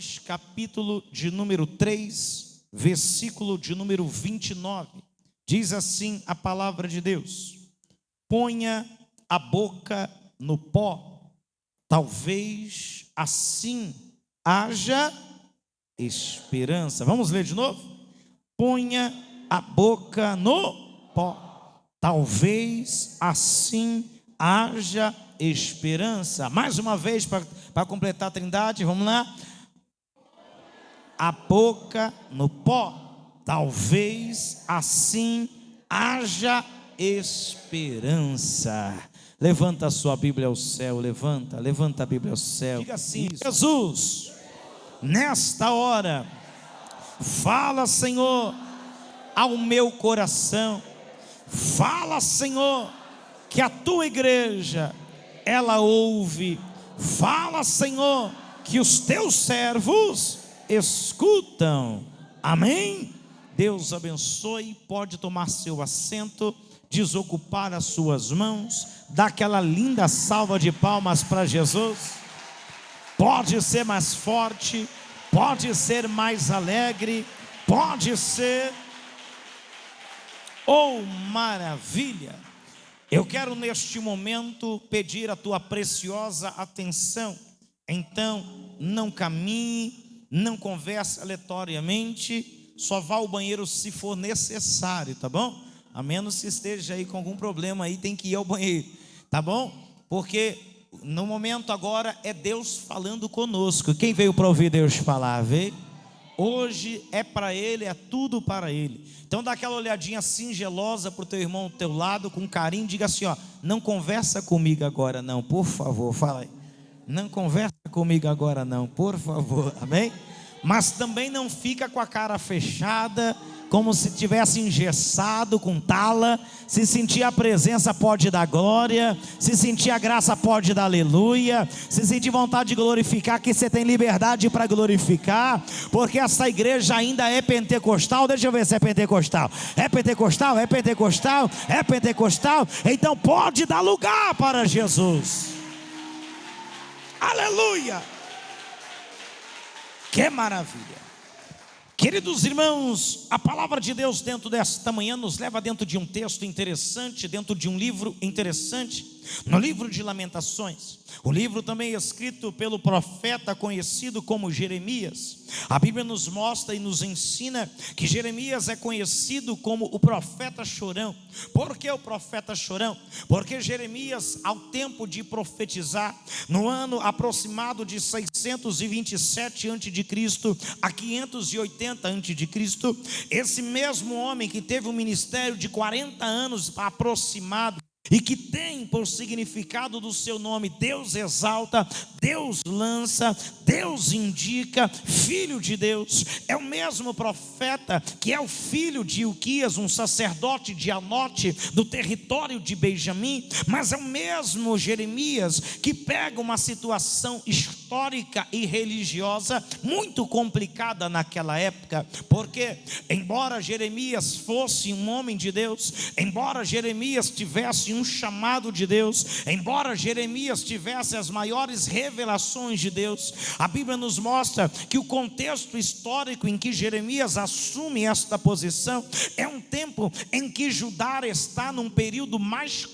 Lamentações, capítulo de número 3, versículo de número 29. Diz assim a palavra de Deus: ponha a boca no pó, talvez assim haja esperança. Vamos ler de novo? Ponha a boca no pó, talvez assim haja esperança. Mais uma vez para completar a trindade, vamos lá. A boca no pó, talvez assim haja esperança. Levanta a sua Bíblia ao céu, levanta a Bíblia ao céu. Diga assim: Jesus, nesta hora, fala, Senhor, ao meu coração. Fala, Senhor, que a tua igreja, ela ouve. Fala, Senhor, que os teus servos escutam. Amém? Deus abençoe. Pode tomar seu assento, desocupar as suas mãos, dar aquela linda salva de palmas para Jesus. Pode ser mais forte, pode ser mais alegre, pode ser, oh maravilha. Eu quero neste momento pedir a tua preciosa atenção. Então, não caminhe, não converse aleatoriamente, só vá ao banheiro se for necessário, tá bom? A menos que esteja aí com algum problema aí, tem que ir ao banheiro, tá bom? Porque no momento agora é Deus falando conosco. Quem veio para ouvir Deus falar, veio? Hoje é para Ele, é tudo para Ele. Então dá aquela olhadinha singelosa para o teu irmão ao teu lado, com carinho, diga assim, ó: não conversa comigo agora não, por favor. Fala aí: não conversa comigo agora não, por favor. Amém? Mas também não fica com a cara fechada, como se tivesse engessado com tala. Se sentir a presença, pode dar glória. Se sentir a graça, pode dar aleluia. Se sentir vontade de glorificar, que você tem liberdade para glorificar, porque essa igreja ainda é pentecostal. Deixa eu ver se é pentecostal. É pentecostal? É pentecostal? É pentecostal? Então pode dar lugar para Jesus. Aleluia! Que maravilha! Queridos irmãos, a palavra de Deus dentro desta manhã nos leva dentro de um texto interessante, dentro de um livro interessante, no livro de Lamentações. O livro também é escrito pelo profeta conhecido como Jeremias. A Bíblia nos mostra e nos ensina que Jeremias é conhecido como o profeta chorão. Por que o profeta chorão? Porque Jeremias, ao tempo de profetizar, no ano aproximado de 627 a.C. a 580 a.C., esse mesmo homem que teve um ministério de 40 anos aproximado, e que tem por significado do seu nome: Deus exalta, Deus lança, Deus indica, filho de Deus. É o mesmo profeta que é o filho de Ilquias, um sacerdote de Anote, do território de Benjamim. Mas é o mesmo Jeremias que pega uma situação histórica e religiosa muito complicada naquela época, porque embora Jeremias fosse um homem de Deus, embora Jeremias tivesse um chamado de Deus, embora Jeremias tivesse as maiores revelações de Deus, a Bíblia nos mostra que o contexto histórico em que Jeremias assume esta posição é um tempo em que Judá está num período mais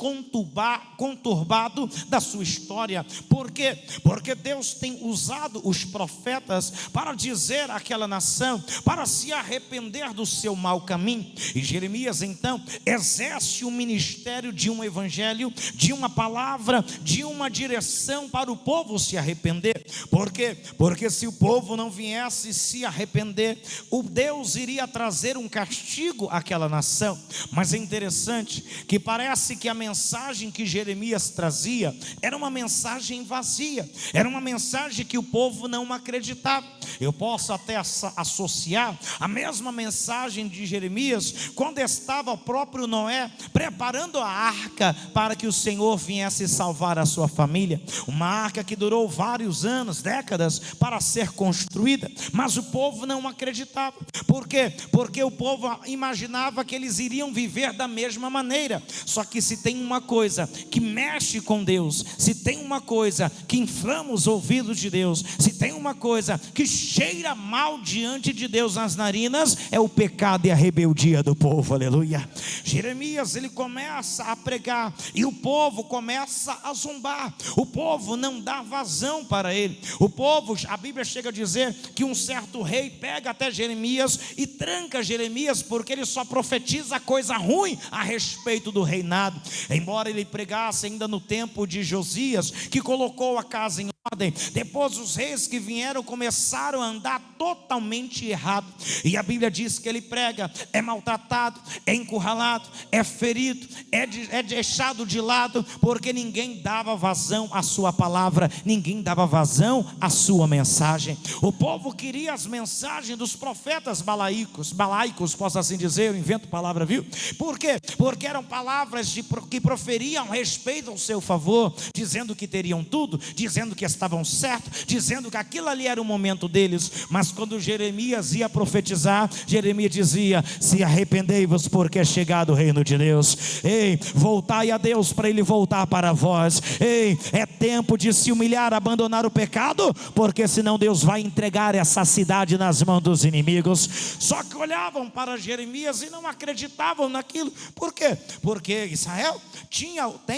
conturbado da sua história. Por quê? Porque Deus tem usado os profetas para dizer àquela nação para se arrepender do seu mau caminho. E Jeremias então exerce o ministério de um evangelho, de uma palavra, de uma direção para o povo se arrepender. Por quê? Porque se o povo não viesse se arrepender, o Deus iria trazer um castigo àquela nação. Mas é interessante que parece que a mensagem que Jeremias trazia era uma mensagem vazia, era uma mensagem que o povo não acreditava. Eu posso até associar a mesma mensagem de Jeremias quando estava o próprio Noé preparando a arca arca para que o Senhor viesse salvar a sua família. Uma arca que durou vários anos, décadas, para ser construída. Mas o povo não acreditava. Por quê? Porque o povo imaginava que eles iriam viver da mesma maneira. Só que se tem uma coisa que mexe com Deus, se tem uma coisa que inflama os ouvidos de Deus, se tem uma coisa que cheira mal diante de Deus nas narinas, é o pecado e a rebeldia do povo, aleluia. Jeremias, ele começa a pregar e o povo começa a zombar. O povo não dá vazão para ele. O povo, a Bíblia chega a dizer que um certo rei pega até Jeremias e tranca Jeremias, porque ele só profetiza coisa ruim a respeito do reinado. Embora ele pregasse ainda no tempo de Josias, que colocou a casa em ordem, depois os reis que vieram começaram a andar totalmente errado. E a Bíblia diz que ele prega, é maltratado, é encurralado, é ferido, é deixado de lado, porque ninguém dava vazão à sua palavra, ninguém dava vazão à sua mensagem. O povo queria as mensagens dos profetas balaicos, posso assim dizer, eu invento palavra, viu? Por quê? Porque eram palavras que proferiam respeito ao seu favor, dizendo que teriam tudo, dizendo que estavam certos, dizendo que aquilo ali era o momento deles. Mas quando Jeremias ia profetizar, Jeremias dizia: se arrependei-vos, porque é chegado o reino de Deus. Ei, voltai a Deus para Ele voltar para vós. Ei, é tempo de se humilhar, abandonar o pecado, porque senão Deus vai entregar essa cidade nas mãos dos inimigos. Só que olhavam para Jeremias e não acreditavam naquilo. Por quê? Porque Israel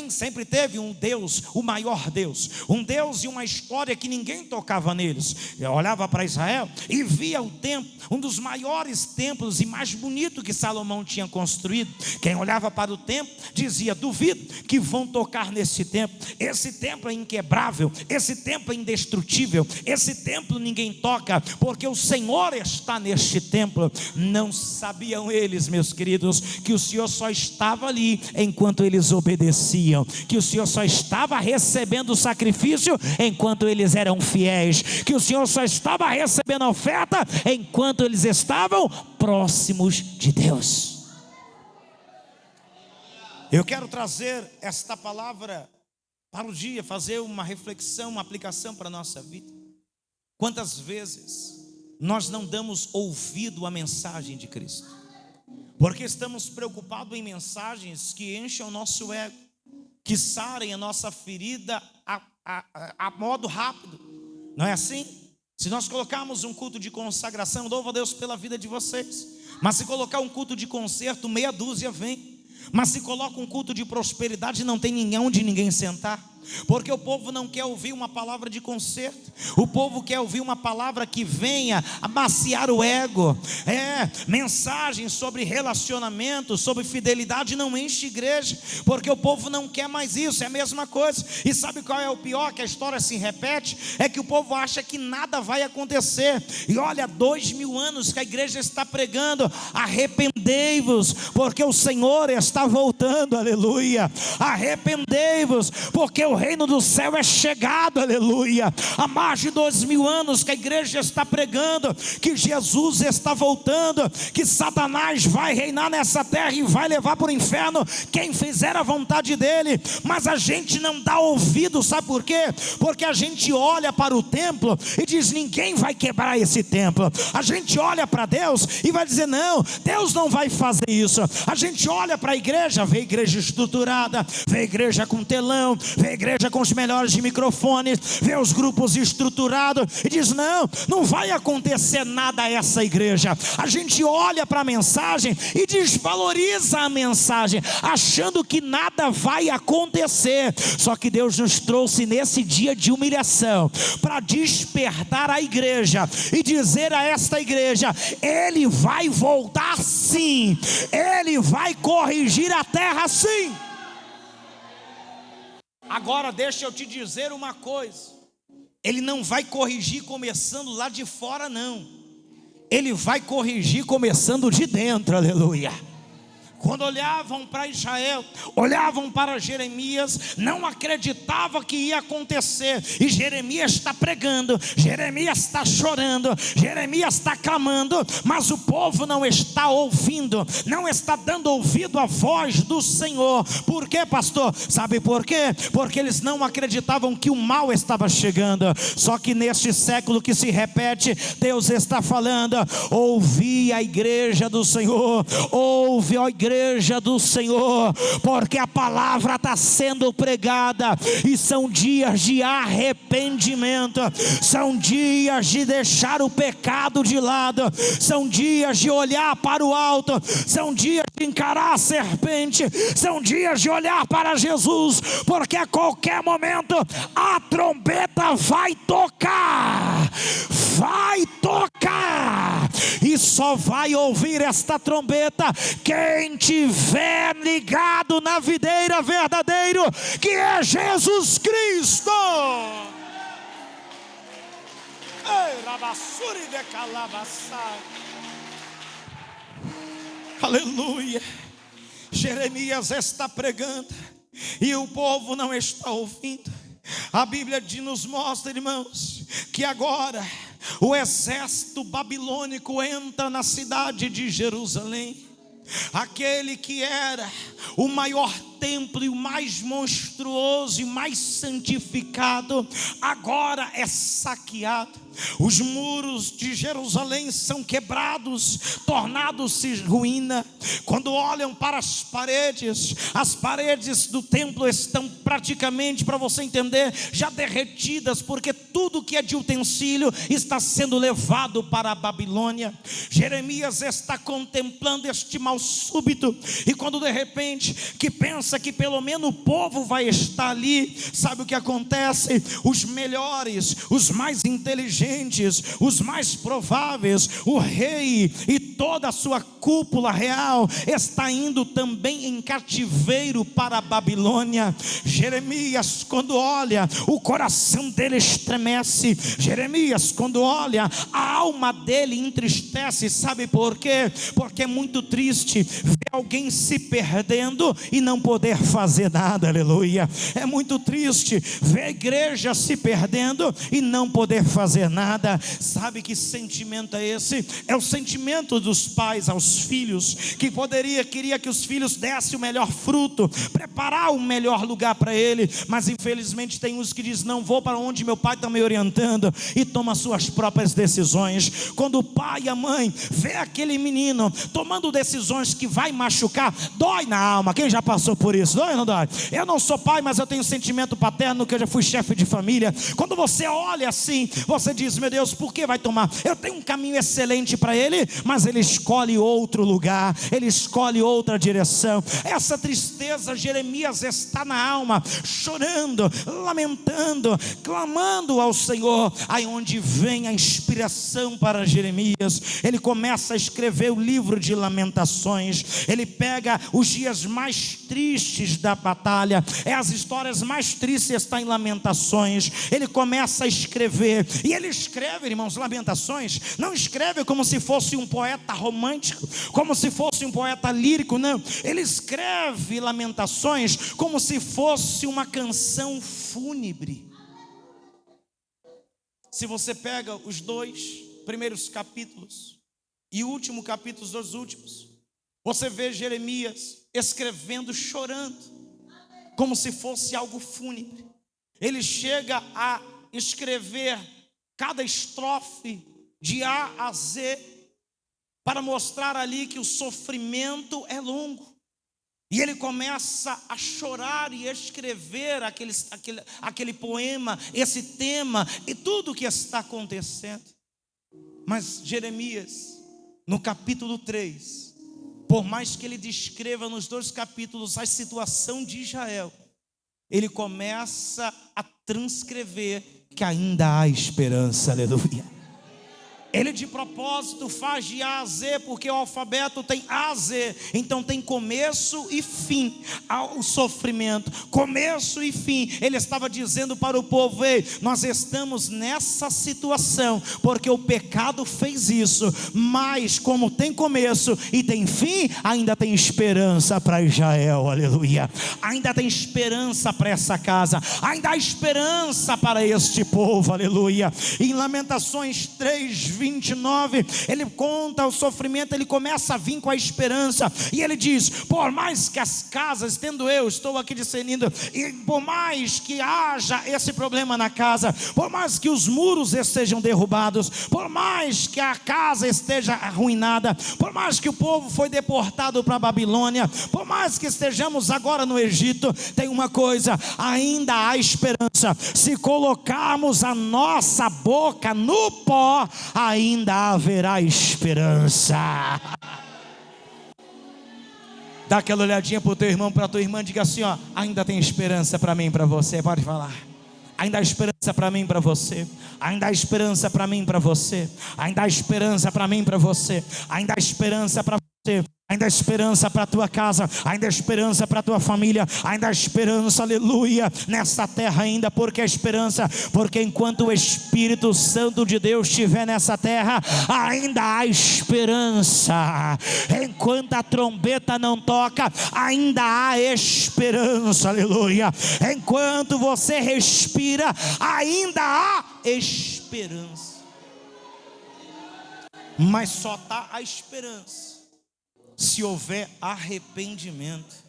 sempre teve um Deus, o maior Deus, um Deus e uma história que ninguém tocava neles. Eu olhava para Israel e via o templo, um dos maiores templos e mais bonito que Salomão tinha construído. Quem olhava para o templo dizia: duvido que vão tocar nesse templo. Esse templo é inquebrável, esse templo é indestrutível, esse templo ninguém toca, porque o Senhor está neste templo. Não sabiam eles, meus queridos, que o Senhor só estava ali enquanto eles obedeciam, que o Senhor só estava recebendo o sacrifício enquanto eles eram fiéis, que o Senhor só estava recebendo a oferta enquanto eles estavam próximos de Deus. Eu quero trazer esta palavra para o dia, fazer uma reflexão, uma aplicação para a nossa vida. Quantas vezes nós não damos ouvido à mensagem de Cristo, porque estamos preocupados em mensagens que enchem o nosso ego, que sarem a nossa ferida a modo rápido. Não é assim? Se nós colocarmos um culto de consagração, louvo a Deus pela vida de vocês, mas se colocar um culto de concerto, meia dúzia vem. Mas se coloca um culto de prosperidade, não tem onde ninguém sentar, porque o povo não quer ouvir uma palavra de conserto. O povo quer ouvir uma palavra que venha amaciar o ego. Mensagem sobre relacionamento, sobre fidelidade não enche igreja, porque o povo não quer mais isso. É a mesma coisa. E sabe qual é o pior? Que a história se repete. É que o povo acha que nada vai acontecer. E olha, 2000 anos que a igreja está pregando: arrependei-vos, porque o Senhor está voltando, aleluia. Arrependei-vos, porque o reino do céu é chegado, aleluia. Há mais de 2000 anos que a igreja está pregando que Jesus está voltando, que Satanás vai reinar nessa terra e vai levar para o inferno quem fizer a vontade dele. Mas a gente não dá ouvido, sabe por quê? Porque a gente olha para o templo e diz: ninguém vai quebrar esse templo. A gente olha para Deus e vai dizer: não, Deus não vai fazer isso. A gente olha para a igreja, vê a igreja estruturada, vê a igreja com telão, vê a igreja com os melhores microfones, vê os grupos estruturados e diz: não vai acontecer nada a essa igreja. A gente olha para a mensagem e desvaloriza a mensagem, achando que nada vai acontecer. Só que Deus nos trouxe nesse dia de humilhação para despertar a igreja e dizer a esta igreja: Ele vai voltar sim, Ele vai corrigir a terra sim. Agora deixa eu te dizer uma coisa: Ele não vai corrigir começando lá de fora, não. Ele vai corrigir começando de dentro, aleluia. quando olhavam para Israel, olhavam para Jeremias, não acreditavam que ia acontecer. E Jeremias está pregando, Jeremias está chorando, Jeremias está clamando, mas o povo não está ouvindo, não está dando ouvido à voz do Senhor. Por quê, pastor? Sabe por quê? Porque eles não acreditavam que o mal estava chegando. Só que neste século que se repete, Deus está falando: ouvi a igreja do Senhor, ouve a igreja do Senhor, porque a palavra está sendo pregada, e são dias de arrependimento, são dias de deixar o pecado de lado, são dias de olhar para o alto, são dias de encarar a serpente, são dias de olhar para Jesus, porque a qualquer momento a trombeta vai tocar, e só vai ouvir esta trombeta quem tiver ligado na videira verdadeiro, que é Jesus Cristo. Aleluia. Jeremias está pregando e o povo não está ouvindo. A Bíblia nos mostra, irmãos, que agora o exército babilônico entra na cidade de Jerusalém. Aquele que era o maior templo e o mais monstruoso e mais santificado, agora é saqueado. Os muros de Jerusalém são quebrados, tornados-se ruína. Quando olham para as paredes do templo estão praticamente, para você entender, já derretidas, porque tudo que é de utensílio está sendo levado para a Babilônia. Jeremias está contemplando este mal súbito, e quando de repente que pensa que pelo menos o povo vai estar ali, sabe o que acontece? Os melhores, os mais inteligentes, os mais prováveis, o rei e toda a sua cúpula real está indo também em cativeiro para a Babilônia. Jeremias, quando olha, o coração dele estremece. Jeremias, quando olha, a alma dele entristece. Sabe por quê? Porque é muito triste ver alguém se perdendo e não poder fazer nada. Aleluia. É muito triste ver a igreja se perdendo e não poder fazer nada. Sabe que sentimento é esse? É o sentimento dos pais aos filhos, que queria que os filhos dessem o melhor fruto, preparar o melhor lugar para ele, mas infelizmente tem uns que dizem: não vou para onde meu pai está me orientando, e toma suas próprias decisões. Quando o pai e a mãe vê aquele menino tomando decisões que vai machucar, dói na alma. Quem já passou por isso? Dói ou não dói? Eu não sou pai, mas eu tenho sentimento paterno, que eu já fui chefe de família. Quando você olha assim, você diz: meu Deus, por que vai tomar? Eu tenho um caminho excelente para ele, mas ele escolhe outro lugar, ele escolhe outra direção. Essa tristeza, Jeremias está na alma, chorando, lamentando, clamando ao Senhor. Aí onde vem a inspiração para Jeremias, ele começa a escrever o livro de Lamentações. Ele pega os dias mais tristes da batalha, as histórias mais tristes estão em Lamentações. Ele começa a escrever, e ele escreve, irmãos, Lamentações, não escreve como se fosse um poeta romântico, como se fosse um poeta lírico, não. Ele escreve Lamentações como se fosse uma canção fúnebre. Se você pega os 2 primeiros capítulos e o último capítulo, os 2 últimos, você vê Jeremias escrevendo, chorando, como se fosse algo fúnebre. Ele chega a escrever cada estrofe de A a Z, para mostrar ali que o sofrimento é longo. E ele começa a chorar e escrever aquele poema, esse tema e tudo o que está acontecendo. Mas Jeremias, no capítulo 3, por mais que ele descreva nos 2 capítulos a situação de Israel, ele começa a transcrever que ainda há esperança. Aleluia. Ele de propósito faz de A a Z, porque o alfabeto tem A a Z, então tem começo e fim ao sofrimento, começo e fim. Ele estava dizendo para o povo: ei, nós estamos nessa situação, porque o pecado fez isso, mas como tem começo e tem fim, ainda tem esperança para Israel, aleluia. Ainda tem esperança para essa casa, ainda há esperança para este povo, aleluia. Em Lamentações 3:29, ele conta o sofrimento, ele começa a vir com a esperança, e ele diz: por mais que as casas, tendo eu, estou aqui discernindo, e por mais que haja esse problema na casa, por mais que os muros estejam derrubados, por mais que a casa esteja arruinada, por mais que o povo foi deportado para a Babilônia, por mais que estejamos agora no Egito, tem uma coisa: ainda há esperança. Se colocarmos a nossa boca no pó, ainda haverá esperança. Dá aquela olhadinha para o teu irmão, para a tua irmã, diga assim: ó, ainda tem esperança para mim e para você. Pode falar. Ainda há esperança para mim e para você. Ainda há esperança para mim e para você. Ainda há esperança para mim e para você. Ainda há esperança para você. Ainda há esperança para a tua casa, ainda há esperança para a tua família, ainda há esperança, aleluia, nessa terra ainda. Porque a esperança, porque enquanto o Espírito Santo de Deus estiver nessa terra, ainda há esperança. Enquanto a trombeta não toca, ainda há esperança, aleluia. Enquanto você respira, ainda há esperança. Mas só está a esperança se houver arrependimento.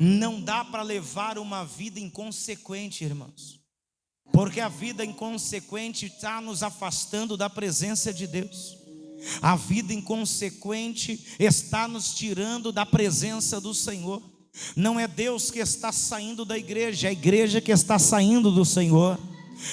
Não dá para levar uma vida inconsequente, irmãos, porque a vida inconsequente está nos afastando da presença de Deus. A vida inconsequente está nos tirando da presença do Senhor. Não é Deus que está saindo da igreja, é a igreja que está saindo do Senhor.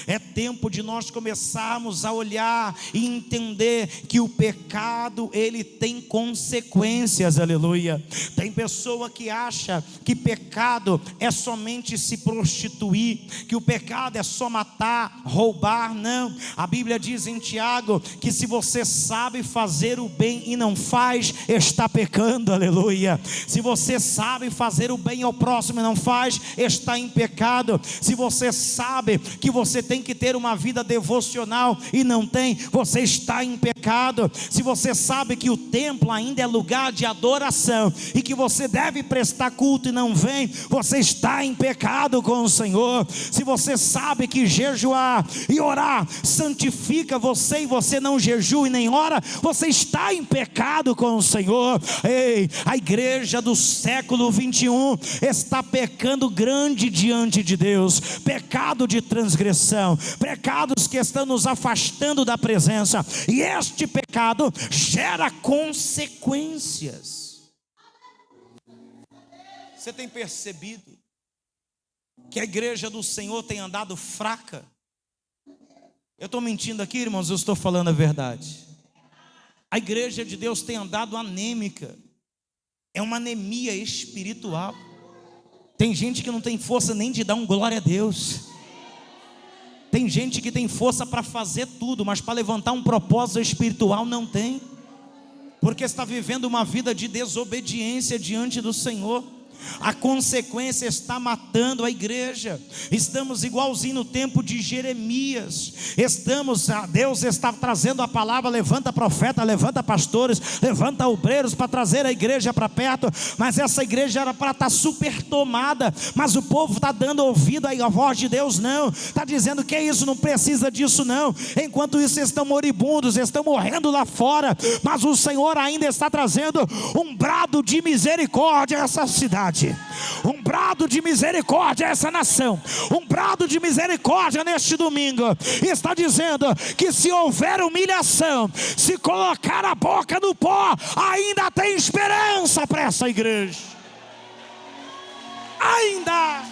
É tempo de nós começarmos a olhar e entender que o pecado, ele tem consequências, aleluia. Tem pessoa que acha que pecado é somente se prostituir, que o pecado é só matar, roubar. Não, a Bíblia diz em Tiago que se você sabe fazer o bem e não faz, está pecando, aleluia. Se você sabe fazer o bem ao próximo e não faz, está em pecado. Se você sabe que você tem que ter uma vida devocional e não tem, você está em pecado. Se você sabe que o templo ainda é lugar de adoração e que você deve prestar culto e não vem, você está em pecado com o Senhor. Se você sabe que jejuar e orar santifica você e você não jejua e nem ora, você está em pecado com o Senhor. Ei, a igreja do século 21 está pecando grande diante de Deus. Pecado de transgressão, pecados que estão nos afastando da presença, e este pecado gera consequências. Você tem percebido que a igreja do Senhor tem andado fraca? Eu estou mentindo aqui, irmãos? Eu estou falando a verdade. A igreja de Deus tem andado anêmica. É uma anemia espiritual. Tem gente que não tem força nem de dar um glória a Deus. Tem gente que tem força para fazer tudo, mas para levantar um propósito espiritual não tem, porque está vivendo uma vida de desobediência diante do Senhor. A consequência está matando a igreja. Estamos igualzinho no tempo de Jeremias. Deus está trazendo a palavra: levanta profeta, levanta pastores, levanta obreiros para trazer a igreja para perto. Mas essa igreja era para estar super tomada, mas o povo está dando ouvido à voz de Deus. Não, está dizendo que é isso, não precisa disso não. Enquanto isso estão moribundos, estão morrendo lá fora, mas o Senhor ainda está trazendo um brado de misericórdia a essa cidade, um brado de misericórdia a essa nação, um brado de misericórdia neste domingo. E está dizendo que se houver humilhação, se colocar a boca no pó, ainda tem esperança para essa igreja. Ainda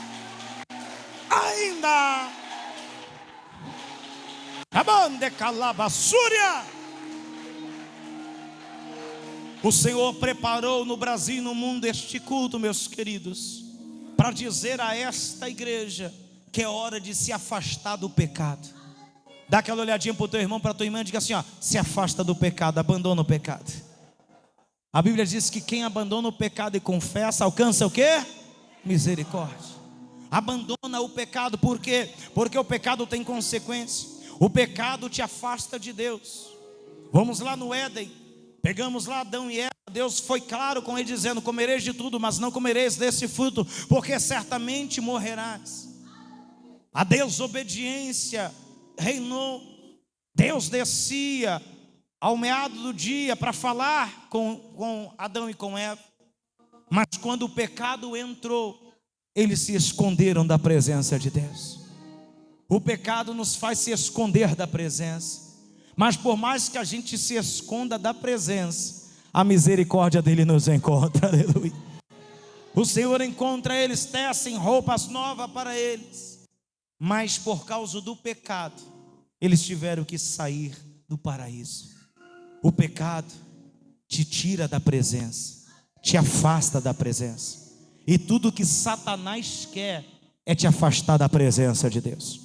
Abande calabassúria. O Senhor preparou no Brasil e no mundo este culto, meus queridos, para dizer a esta igreja que é hora de se afastar do pecado. Dá aquela olhadinha para o teu irmão, para a tua irmã e diga assim, ó: se afasta do pecado, abandona o pecado. A Bíblia diz que quem abandona o pecado e confessa, alcança o quê? Misericórdia. Abandona o pecado, por quê? Porque o pecado tem consequência. O pecado te afasta de Deus. Vamos lá no Éden, pegamos lá Adão e Eva. Deus foi claro com ele dizendo: comereis de tudo, mas não comereis desse fruto, porque certamente morrerás. A desobediência reinou. Deus descia ao meado do dia para falar com Adão e com Eva, mas quando o pecado entrou, eles se esconderam da presença de Deus. O pecado nos faz se esconder da presença, mas por mais que a gente se esconda da presença, a misericórdia dele nos encontra. Aleluia. O Senhor encontra eles, tecem roupas novas para eles, mas por causa do pecado, eles tiveram que sair do paraíso. O pecado te tira da presença, te afasta da presença. E tudo que Satanás quer é te afastar da presença de Deus.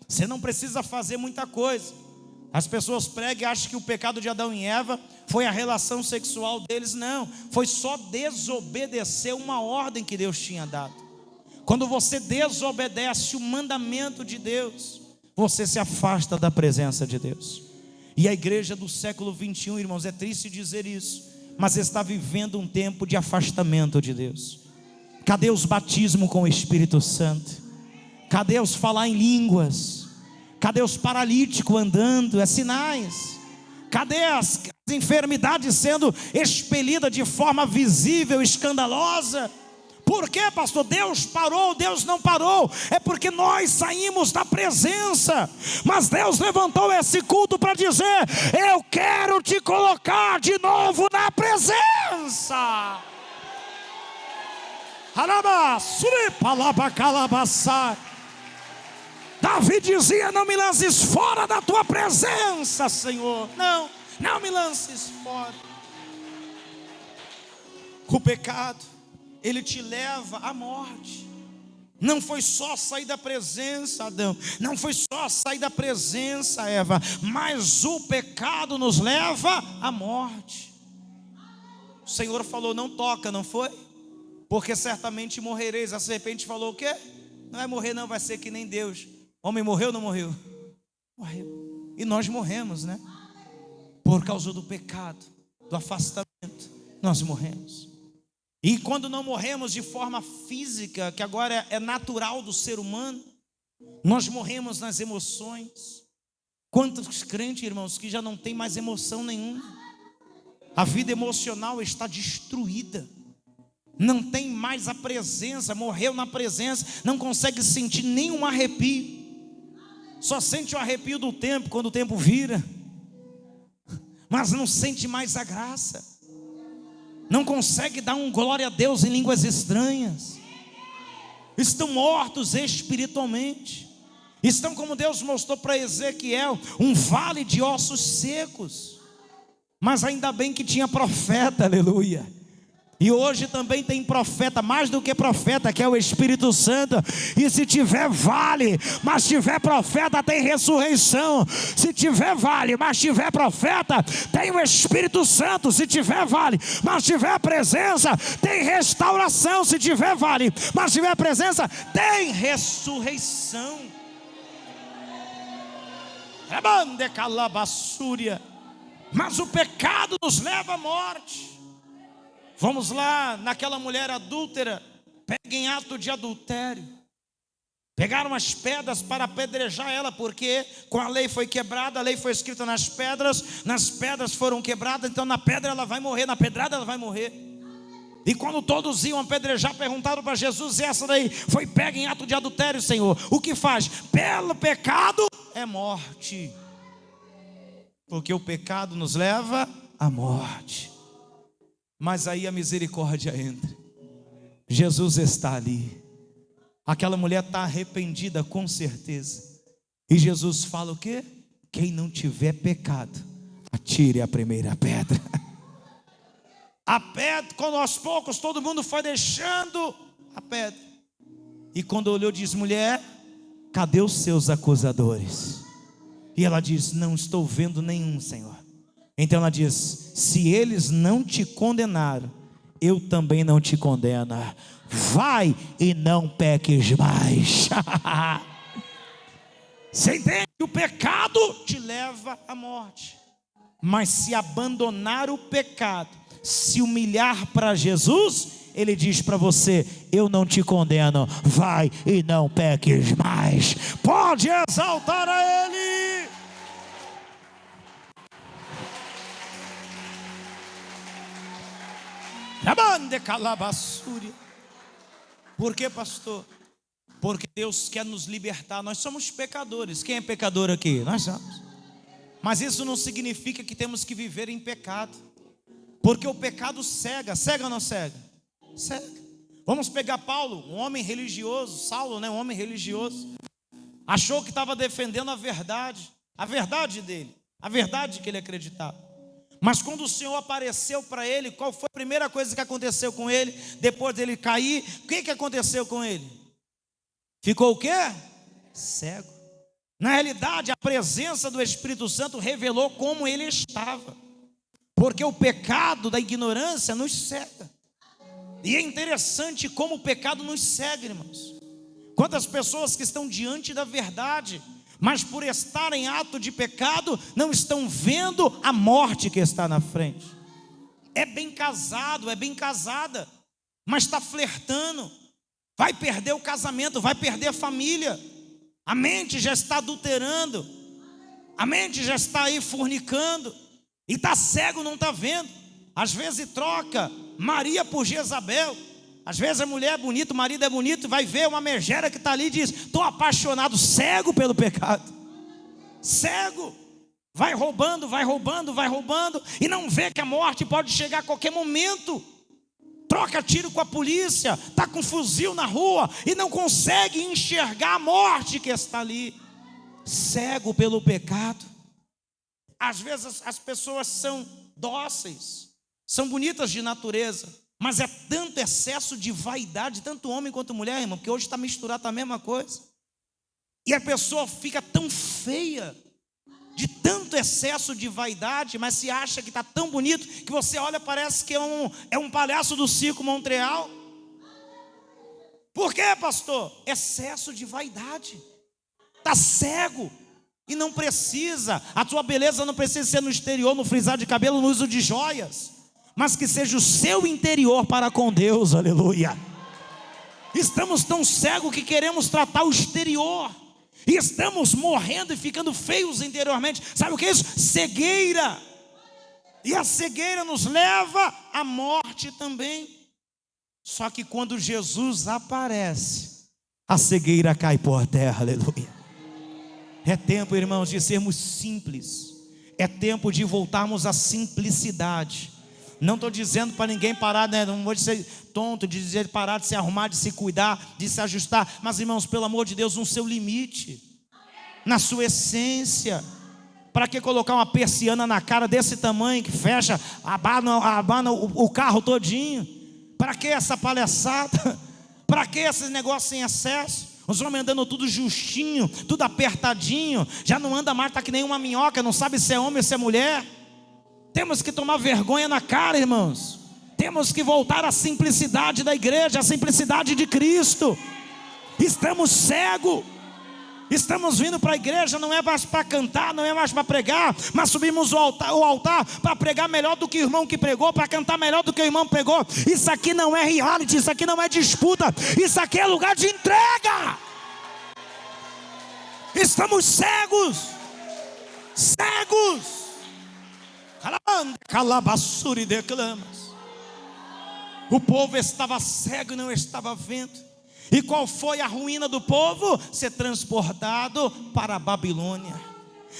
Você não precisa fazer muita coisa. As pessoas pregam e acham que o pecado de Adão e Eva foi a relação sexual deles. Não, foi só desobedecer uma ordem que Deus tinha dado. Quando você desobedece o mandamento de Deus, você se afasta da presença de Deus. E a igreja do século 21, irmãos, é triste dizer isso, mas está vivendo um tempo de afastamento de Deus. Cadê os batismos com o Espírito Santo? Cadê os falar em línguas? Cadê os paralíticos andando? É sinais. Cadê as enfermidades sendo expelidas de forma visível, escandalosa? Por quê, pastor? Deus parou? Deus não parou. É porque nós saímos da presença. Mas Deus levantou esse culto para dizer: eu quero te colocar de novo na presença. Davi dizia: não me lances fora da tua presença, Senhor. Não me lances fora. O pecado, ele te leva à morte. Não foi só sair da presença, Adão. Não foi só sair da presença, Eva. Mas o pecado nos leva à morte. O Senhor falou: não toca, não foi? Porque certamente morrereis. A serpente falou o quê? Não vai morrer não, vai ser que nem Deus. Homem morreu ou não morreu? Morreu. E nós morremos, né? Por causa do pecado, do afastamento, nós morremos. E quando não morremos de forma física, que agora é natural do ser humano, nós morremos nas emoções. Quantos crentes, irmãos, que já não tem mais emoção nenhuma? A vida emocional está destruída. Não tem mais a presença, morreu na presença, não consegue sentir nenhum arrepio. Só sente o arrepio do tempo, quando o tempo vira. Mas não sente mais a graça. Não consegue dar um glória a Deus em línguas estranhas. Estão mortos espiritualmente. Estão, como Deus mostrou para Ezequiel, um vale de ossos secos. Mas ainda bem que tinha profeta, aleluia. E hoje também tem profeta, mais do que profeta, que é o Espírito Santo. E se tiver vale, mas tiver profeta, tem ressurreição. Se tiver vale, mas tiver profeta, tem o Espírito Santo. Se tiver vale, mas tiver presença, tem restauração. Se tiver vale, mas tiver presença, tem ressurreição. Mas o pecado nos leva à morte. Vamos lá, naquela mulher adúltera, pega em ato de adultério. Pegaram as pedras para apedrejar ela, porque com a lei foi quebrada, a lei foi escrita nas pedras foram quebradas, então na pedra ela vai morrer, na pedrada ela vai morrer. E quando todos iam apedrejar, perguntaram para Jesus: essa daí foi pega em ato de adultério, Senhor, o que faz? Pelo pecado é morte. Porque o pecado nos leva à morte. Mas aí a misericórdia entra. Jesus está ali. Aquela mulher está arrependida com certeza. E Jesus fala o quê? Quem não tiver pecado, atire a primeira pedra. A pedra, quando aos poucos todo mundo foi deixando a pedra. E quando olhou diz: mulher, cadê os seus acusadores? E ela diz: não estou vendo nenhum, Senhor. Então ela diz: se eles não te condenaram, eu também não te condeno. Vai e não peques mais. Você entende? O pecado te leva à morte. Mas se abandonar o pecado, se humilhar para Jesus, Ele diz para você: eu não te condeno, vai e não peques mais. Pode exaltar a Ele. Por que, pastor? Porque Deus quer nos libertar. Nós somos pecadores. Quem é pecador aqui? Nós somos. Mas isso não significa que temos que viver em pecado, porque o pecado cega. Cega ou não cega? Cega. Vamos pegar Paulo, um homem religioso. Saulo, né? Um homem religioso. Achou que estava defendendo a verdade dele, a verdade que ele acreditava. Mas quando o Senhor apareceu para ele, qual foi a primeira coisa que aconteceu com ele? Depois dele cair, o que aconteceu com ele? Ficou o quê? Cego. Na realidade, a presença do Espírito Santo revelou como ele estava, porque o pecado da ignorância nos cega. E é interessante como o pecado nos cega, irmãos. Quantas pessoas que estão diante da verdade, mas por estar em ato de pecado, não estão vendo a morte que está na frente. É bem casado, é bem casada, mas está flertando, vai perder o casamento, vai perder a família. A mente já está adulterando, a mente já está aí fornicando, e está cego, não está vendo. Às vezes troca Maria por Jezabel. Às vezes a mulher é bonita, o marido é bonito, vai ver uma megera que está ali e diz: estou apaixonado, cego pelo pecado. Cego, vai roubando, e não vê que a morte pode chegar a qualquer momento. Troca tiro com a polícia, está com um fuzil na rua e não consegue enxergar a morte que está ali. Cego pelo pecado. Às vezes as pessoas são dóceis, são bonitas de natureza, mas é tanto excesso de vaidade, tanto homem quanto mulher, irmão, porque hoje está misturado a mesma coisa. E a pessoa fica tão feia, de tanto excesso de vaidade, mas se acha que está tão bonito, que você olha, parece que é um palhaço do circo Montreal. Por quê, pastor? Excesso de vaidade. Está cego. E não precisa, a tua beleza não precisa ser no exterior, no frisar de cabelo, no uso de joias, mas que seja o seu interior para com Deus, aleluia. Estamos tão cegos que queremos tratar o exterior, e estamos morrendo e ficando feios interiormente. Sabe o que é isso? Cegueira. E a cegueira nos leva à morte também. Só que quando Jesus aparece, a cegueira cai por terra, aleluia. É tempo, irmãos, de sermos simples. É tempo de voltarmos à simplicidade. Não estou dizendo para ninguém parar, né? Não vou ser tonto de dizer parar de se arrumar, de se cuidar, de se ajustar. Mas, irmãos, pelo amor de Deus, no seu limite, na sua essência. Para que colocar uma persiana na cara desse tamanho que fecha, abana o carro todinho? Para que essa palhaçada? Para que esses negócios em excesso? Os homens andando tudo justinho, tudo apertadinho, já não anda mais, está que nem uma minhoca, não sabe se é homem ou se é mulher. Temos que tomar vergonha na cara, irmãos. Temos que voltar à simplicidade da igreja, à simplicidade de Cristo. Estamos cegos. Estamos vindo para a igreja, não é mais para cantar, não é mais para pregar, mas subimos o altar para pregar melhor do que o irmão que pregou, para cantar melhor do que o irmão pregou. Isso aqui não é reality, isso aqui não é disputa, isso aqui é lugar de entrega. Estamos cegos. Cegos. Calabassuri declamas. O povo estava cego e não estava vendo. E qual foi a ruína do povo? Ser transportado para a Babilônia.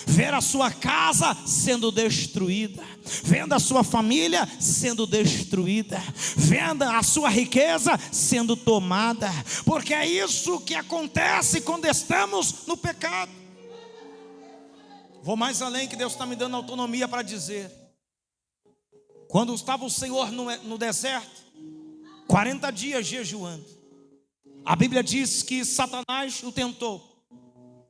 Ver a sua casa sendo destruída, vendo a sua família sendo destruída, vendo a sua riqueza sendo tomada. Porque é isso que acontece quando estamos no pecado. Vou mais além, que Deus está me dando autonomia para dizer. Quando estava o Senhor no deserto, 40 dias jejuando, a Bíblia diz que Satanás o tentou.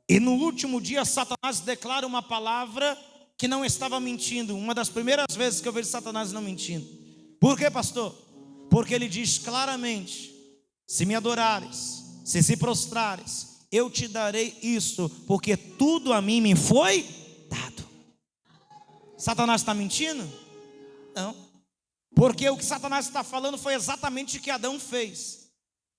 E no último dia, Satanás declara uma palavra que não estava mentindo. Uma das primeiras vezes que eu vejo Satanás não mentindo. Por quê, pastor? Porque ele diz claramente: se me adorares, se prostrares, eu te darei isso, porque tudo a mim me foi dado. Satanás está mentindo? Não. Porque o que Satanás está falando foi exatamente o que Adão fez.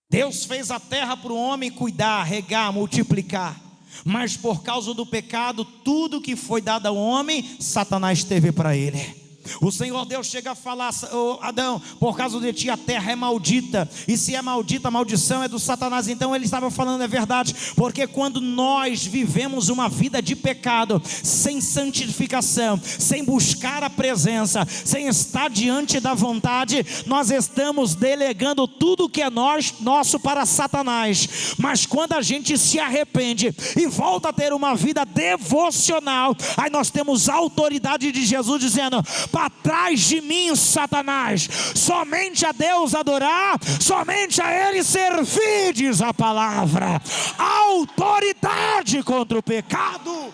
Deus fez a terra para o homem cuidar, regar, multiplicar. Mas por causa do pecado, tudo que foi dado ao homem, Satanás teve para ele. O Senhor Deus chega a falar: Adão, por causa de ti a terra é maldita. E se é maldita, a maldição é do Satanás. Então ele estava falando a verdade. Porque quando nós vivemos uma vida de pecado, sem santificação, sem buscar a presença, sem estar diante da vontade, nós estamos delegando tudo que é nosso para Satanás. Mas quando a gente se arrepende e volta a ter uma vida devocional, aí nós temos a autoridade de Jesus dizendo: para trás de mim, Satanás, somente a Deus adorar, somente a Ele servir, diz a palavra. Autoridade contra o pecado,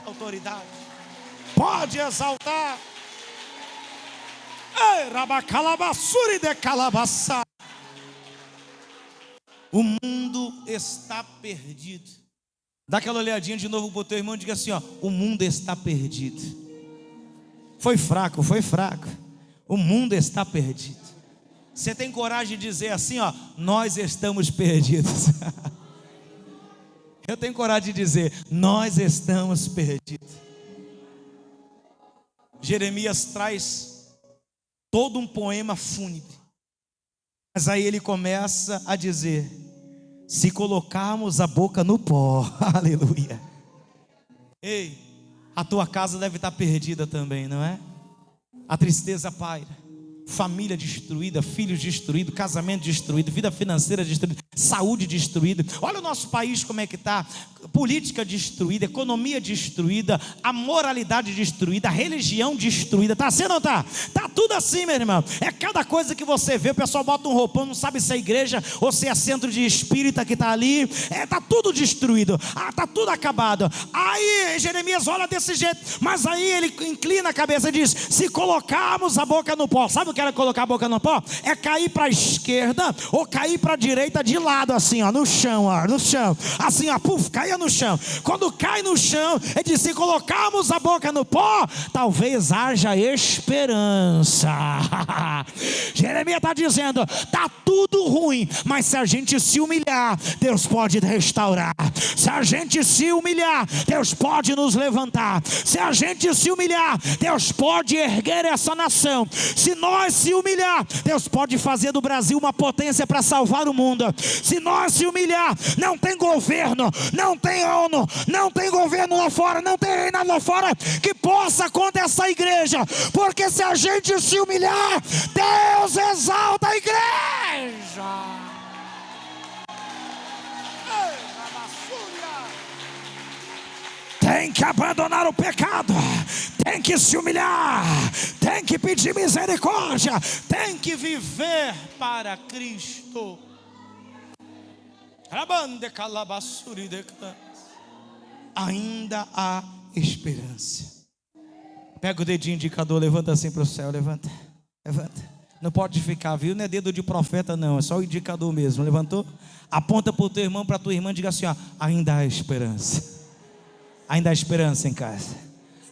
autoridade, pode exaltar. Ei, rabacalabassuri de calabaçá. O mundo está perdido. Dá aquela olhadinha de novo para o teu irmão e diga assim: ó, o mundo está perdido. Foi fraco, foi fraco. O mundo está perdido. Você tem coragem de dizer assim, ó: nós estamos perdidos. Eu tenho coragem de dizer: nós estamos perdidos. Jeremias traz todo um poema fúnebre. Mas aí ele começa a dizer: se colocarmos a boca no pó, aleluia. Ei, a tua casa deve estar perdida também, não é? A tristeza paira, família destruída, filhos destruídos, casamento destruído, vida financeira destruída, saúde destruída. Olha o nosso país como é que está: política destruída, economia destruída, a moralidade destruída, a religião destruída. Está assim ou não está? Está tudo assim, meu irmão. É cada coisa que você vê, o pessoal bota um roupão, não sabe se é igreja ou se é centro de espírita que está ali. Está tudo destruído, está tudo acabado. Aí Jeremias olha desse jeito, mas aí ele inclina a cabeça e diz: se colocarmos a boca no pó. Sabe o que era colocar a boca no pó? É cair para a esquerda ou cair para a direita de lado, assim, ó, no chão, ó, no chão, assim, ó, puf, caia no chão. Quando cai no chão, ele diz: se colocarmos a boca no pó, talvez haja esperança. Jeremias está dizendo: está tudo ruim, mas se a gente se humilhar, Deus pode restaurar. Se a gente se humilhar, Deus pode nos levantar. Se a gente se humilhar, Deus pode erguer essa nação. Se nós se humilhar, Deus pode fazer do Brasil uma potência para salvar o mundo. Se nós se humilhar, não tem governo, não tem ONU, não tem governo lá fora, não tem reinado lá fora que possa contra essa igreja. Porque se a gente se humilhar, Deus exalta a igreja. Tem que abandonar o pecado, tem que se humilhar, tem que pedir misericórdia, tem que viver para Cristo. Ainda há esperança. Pega o dedinho indicador, levanta assim para o céu, levanta, levanta. Não pode ficar, viu? Não é dedo de profeta não, é só o indicador mesmo. Levantou? Aponta para o teu irmão, para a tua irmã, diga assim, ó: ainda há esperança. Ainda há esperança em casa.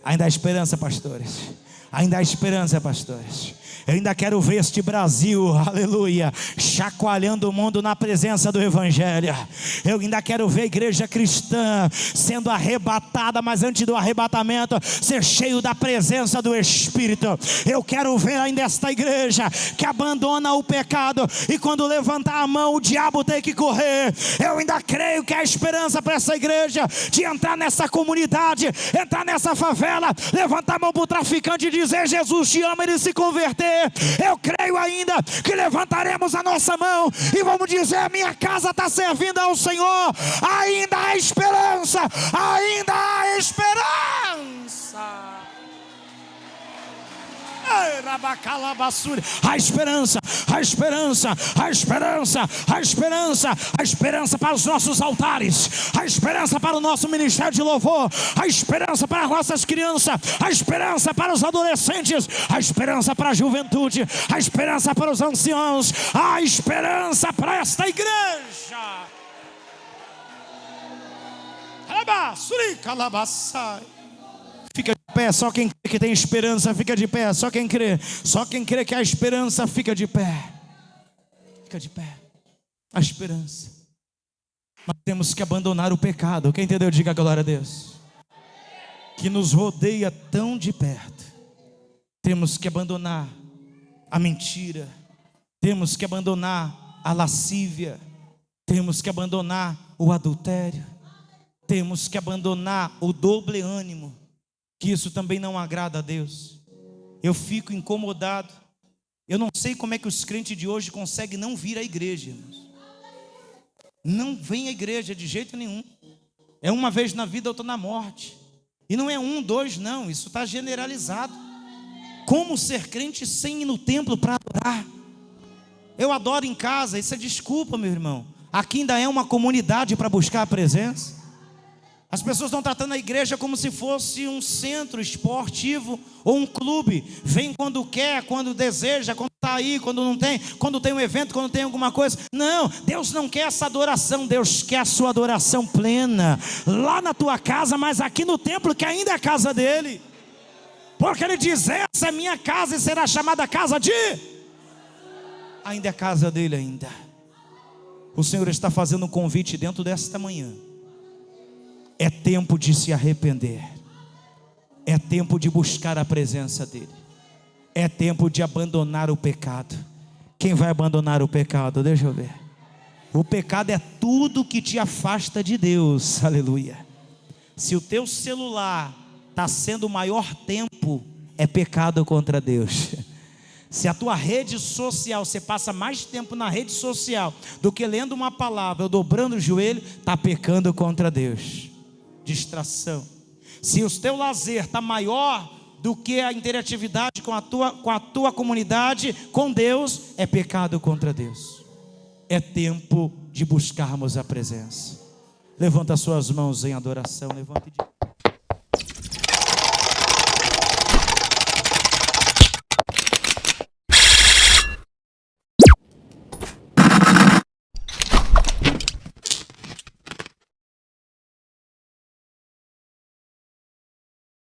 Ainda há esperança, pastores. Ainda há esperança, pastores. Eu ainda quero ver este Brasil, aleluia, chacoalhando o mundo na presença do Evangelho. Eu ainda quero ver a igreja cristã sendo arrebatada, mas antes do arrebatamento, ser cheio da presença do Espírito. Eu quero ver ainda esta igreja que abandona o pecado, e quando levantar a mão, o diabo tem que correr. Eu ainda creio que há esperança para essa igreja de entrar nessa comunidade, entrar nessa favela, levantar a mão para o traficante e dizer: Jesus te ama, ele se converter. Eu creio ainda que levantaremos a nossa mão e vamos dizer: a minha casa está servindo ao Senhor. Ainda há esperança, ainda há esperança. A esperança, a esperança, a esperança, a esperança, a esperança para os nossos altares, a esperança para o nosso ministério de louvor, a esperança para as nossas crianças, a esperança para os adolescentes, a esperança para a juventude, a esperança para os anciãos, a esperança para esta igreja. Fica de pé, só quem crê que tem esperança fica de pé, só quem crê que há esperança fica de pé. Fica de pé, a esperança. Nós temos que abandonar o pecado. Quem entendeu, diga glória a Deus. Que nos rodeia tão de perto. Temos que abandonar a mentira, temos que abandonar a lascívia, temos que abandonar o adultério, temos que abandonar o doble ânimo, que isso também não agrada a Deus. Eu fico incomodado. Eu não sei como é que os crentes de hoje conseguem não vir à igreja, irmãos. Não vem à igreja de jeito nenhum. É uma vez na vida, outra na morte. E não é 1, 2, não. Isso está generalizado. Como ser crente sem ir no templo para adorar? Eu adoro em casa. Isso é desculpa, meu irmão. Aqui ainda é uma comunidade para buscar a presença. As pessoas estão tratando a igreja como se fosse um centro esportivo ou um clube. Vem quando quer, quando deseja, quando está aí, quando não tem, quando tem um evento, quando tem alguma coisa. Não, Deus não quer essa adoração. Deus quer a sua adoração plena lá na tua casa, mas aqui no templo, que ainda é a casa dele. Porque ele diz: essa é minha casa e será chamada casa de... Ainda é a casa dele ainda. O Senhor está fazendo um convite dentro desta manhã. É tempo de se arrepender. É tempo de buscar a presença dele. É tempo de abandonar o pecado. Quem vai abandonar o pecado? Deixa eu ver. O pecado é tudo que te afasta de Deus. Aleluia. Se o teu celular está sendo o maior tempo, é pecado contra Deus. Se a tua rede social, você passa mais tempo na rede social do que lendo uma palavra ou dobrando o joelho, está pecando contra Deus. Distração. Se o teu lazer está maior do que a interatividade com a tua comunidade, com Deus, é pecado contra Deus. É tempo de buscarmos a presença. Levanta as suas mãos em adoração. Levanta e diga.